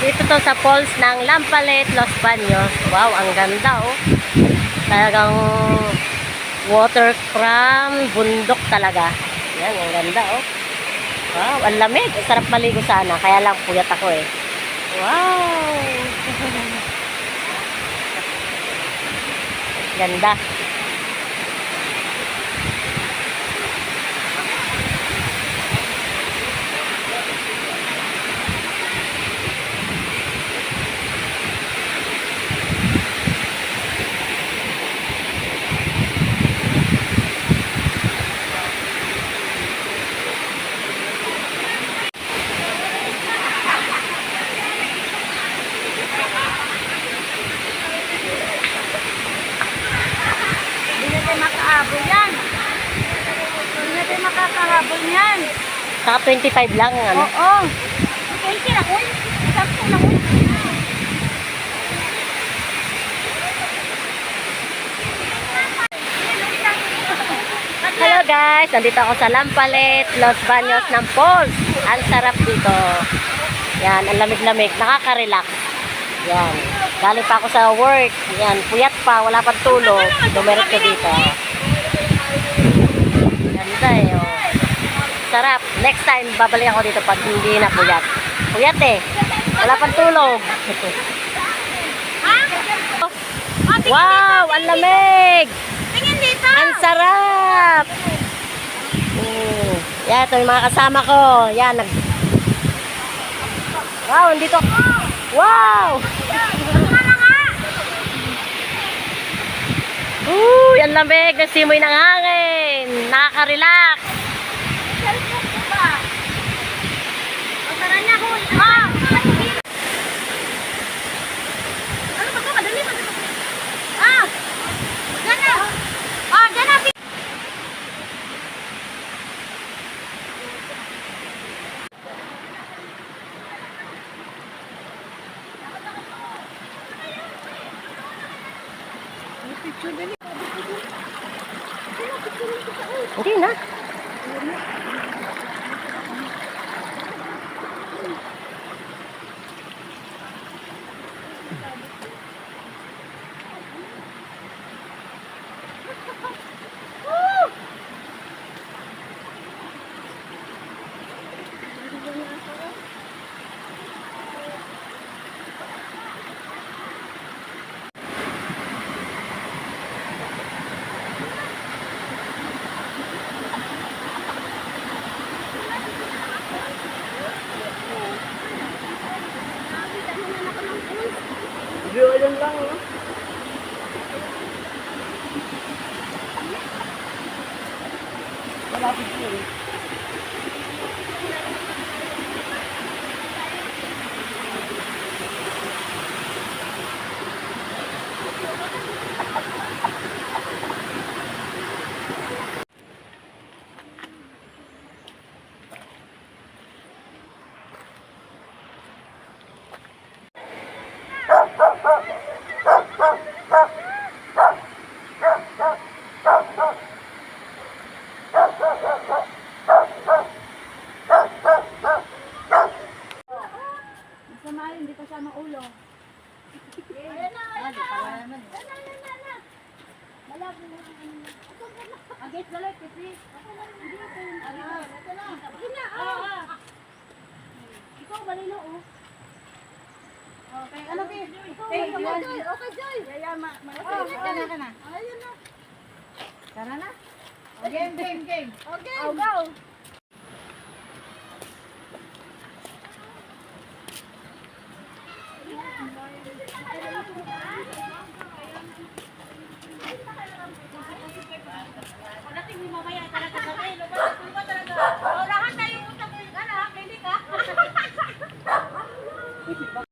Dito to sa falls ng Lampalet, Los Baños. Wow, ang ganda oh. Talagang water from bundok talaga. Yan, ang ganda oh. Wow, ang lamig. Sarap maligo sana. Kaya lang puyat ako eh. Wow. Ganda. Makahabol yan. Hindi natin makakahabol yan. Saka 25 lang ano. Oo. Okay na ko. Sakto na ko. Hello guys, nandito ako sa Lampalet, Los Baños ng Falls. Ang sarap dito. Yan, ang lamig-lamig, nakaka-relax. Yan, galing pa ako sa work. Yan, puyat pa, wala pang tulog. Dumiret ko dito. Ganda eh, oh. Sarap. Next time, babalik ako dito pag hindi na puyat. Puyat eh. Wala pang tulog. Wow, ang lamig! Tingin dito. Ang sarap! Yan, ito yung mga kasama ko. Yan, wow, andito. Wow! Uy, ang lamig. Nasimoy ng hangin. Nakaka-relax. Tara na ko. Ano ba ito? Madali ba ito? Diyan na. Diyan na. Hindi na. Violin lang, no? Malapit ko eh. Masama yun, di kasama ulo. Ayan na, ayan na. Malapit na. Agit, balay, kasi. Ito na. Ikaw, balay na, oh. Okay, ano, Joy? Okay, Joy. Yaya, ka na. Ayun na. Tara na. Game. Okay. Go.